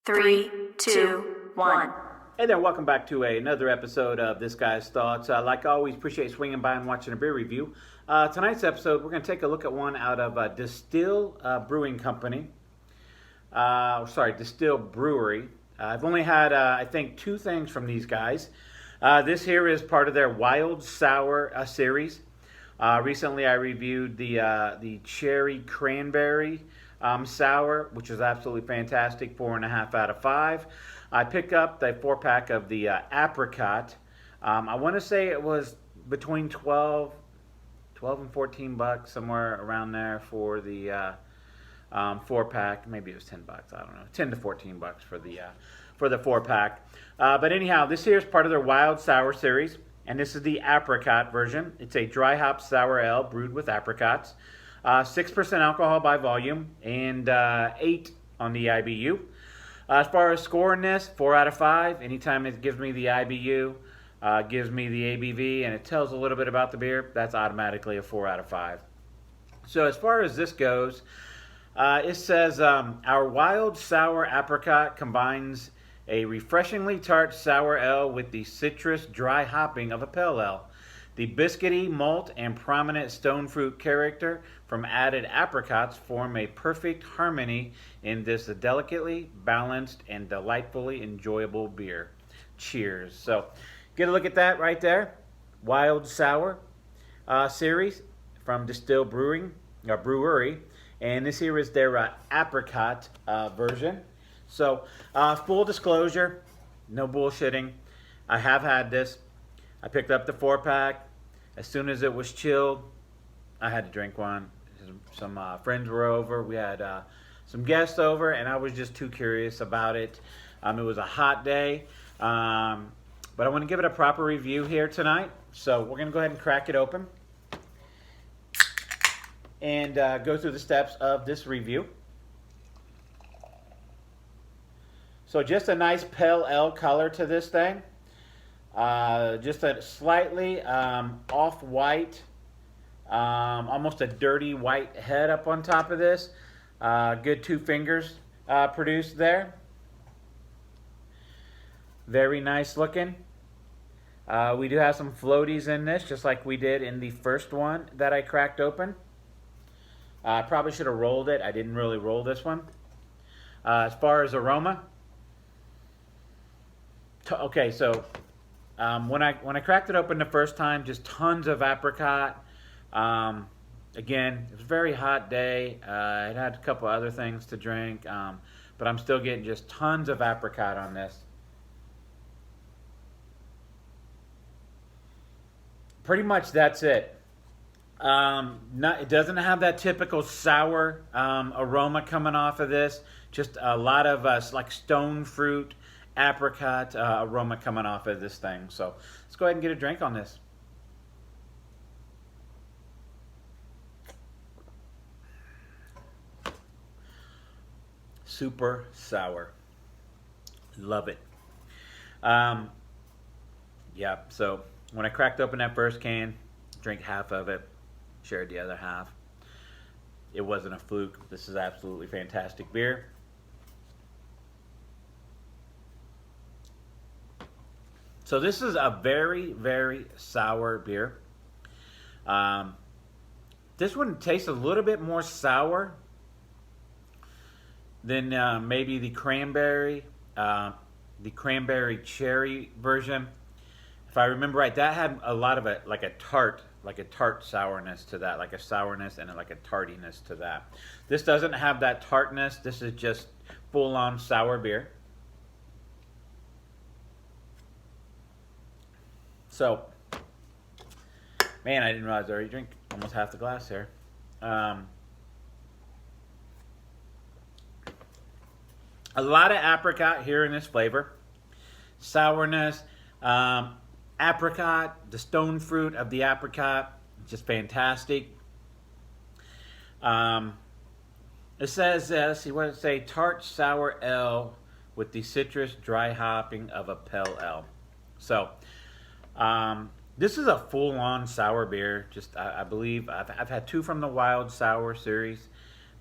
Three, two, one. Hey there, welcome back to another episode of This Guy's Thoughts. Like always, appreciate swinging by and watching a beer review. Tonight's episode, we're going to take a look at one out of Destihl Brewing Company. Destihl Brewery. I've only had, I think, two things from these guys. This here is part of their Wild Sour series. Recently, I reviewed the Cherry Cranberry Sour, which is absolutely fantastic, 4.5 out of 5. I picked up the 4-pack of the Apricot. I want to say it was between 12 and 14 bucks, somewhere around there for the 4-pack. Maybe it was 10 bucks, I don't know. 10 to 14 bucks for the 4-pack. But anyhow, this here is part of their Wild Sour series, and this is the apricot version. It's a dry hop sour ale brewed with apricots. 6% alcohol by volume and 8 on the IBU. As far as scoring this, 4 out of 5. Anytime it gives me the IBU, gives me the ABV, and it tells a little bit about the beer, that's automatically a 4 out of 5. So as far as this goes, it says, our wild sour apricot combines a refreshingly tart sour ale with the citrus dry hopping of a pale ale. The biscuity, malt, and prominent stone fruit character from added apricots form a perfect harmony in this delicately balanced and delightfully enjoyable beer. Cheers. So, get a look at that right there. Wild Sour series from Destihl Brewery. And this here is their apricot version. So, full disclosure, no bullshitting. I have had this. I picked up the 4-pack. As soon as it was chilled, I had to drink one. Some friends were over. We had some guests over, and I was just too curious about it. It was a hot day, but I want to give it a proper review here tonight. So we're going to go ahead and crack it open and go through the steps of this review. So just a nice pale ale color to this thing. Just a slightly off-white, almost a dirty white head up on top of this. Good 2 fingers produced there. Very nice looking. We do have some floaties in this, just like we did in the first one that I cracked open. I probably should have rolled it. I didn't really roll this one. As far as aroma, okay, so when I cracked it open the first time, just tons of apricot. Again, it was a very hot day. It had a couple other things to drink, but I'm still getting just tons of apricot on this. Pretty much that's it. It doesn't have that typical sour aroma coming off of this. Just a lot of like stone fruit, apricot aroma coming off of this thing. So let's go ahead and get a drink on this. Super sour. Love it. Yeah, so when I cracked open that first can, drank half of it, shared the other half. It wasn't a fluke. This is absolutely fantastic beer. So this is a very, very sour beer. This one tastes a little bit more sour than maybe the cranberry cherry version. If I remember right, that had a lot of a tart sourness to that, like a sourness and like a tartiness to that. This doesn't have that tartness. This is just full-on sour beer. So, man, I didn't realize I already drank almost half the glass here. A lot of apricot here in this flavor. Sourness, apricot, the stone fruit of the apricot, just fantastic. It says, let's see, what does it say? Tart sour ale with the citrus dry hopping of a pale ale. So, this is a full-on sour beer. Just, I believe, I've had 2 from the Wild Sour series,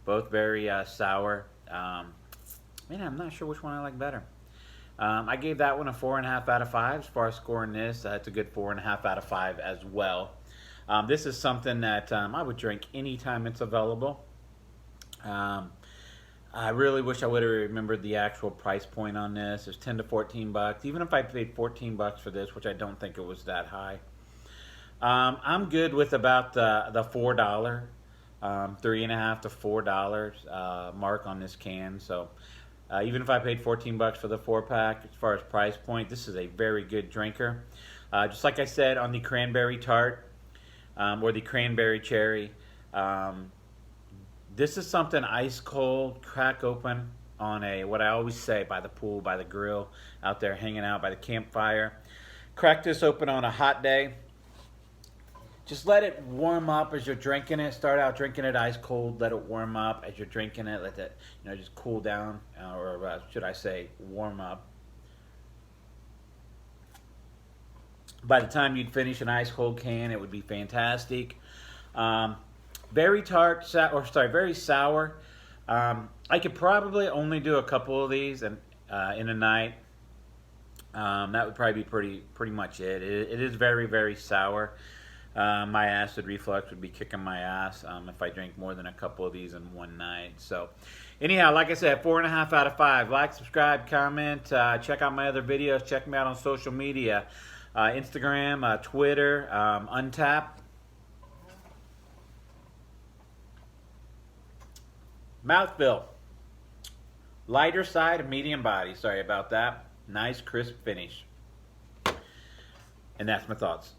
both very sour. man, I'm not sure which one I like better. I gave that one a 4.5 out of 5. As far as scoring this, it's a good 4.5 out of 5 as well. This is something that I would drink anytime it's available. I really wish I would have remembered the actual price point on this. It's 10 to 14 bucks. Even if I paid 14 bucks for this, which I don't think it was that high. I'm good with about the $4, $3.50 to $4 mark on this can. So even if I paid 14 bucks for the 4-pack, as far as price point, this is a very good drinker. Just like I said on the cranberry tart or the cranberry cherry, this is something ice cold, crack open on what I always say, by the pool, by the grill, out there hanging out by the campfire. Crack this open on a hot day. Just let it warm up as you're drinking it. Start out drinking it ice cold. Let it warm up as you're drinking it. Let it, just cool down, or should I say, warm up. By the time you'd finish an ice cold can, it would be fantastic. Very tart, very sour. I could probably only do a couple of these in a night. That would probably be pretty much it. It is very, very sour. My acid reflux would be kicking my ass if I drank more than a couple of these in one night. So anyhow, like I said, 4.5 out of 5. Like, subscribe, comment, check out my other videos. Check me out on social media, Instagram, Twitter, Untap. Mouthfeel. Lighter side of medium body. Sorry about that. Nice crisp finish. And that's my thoughts.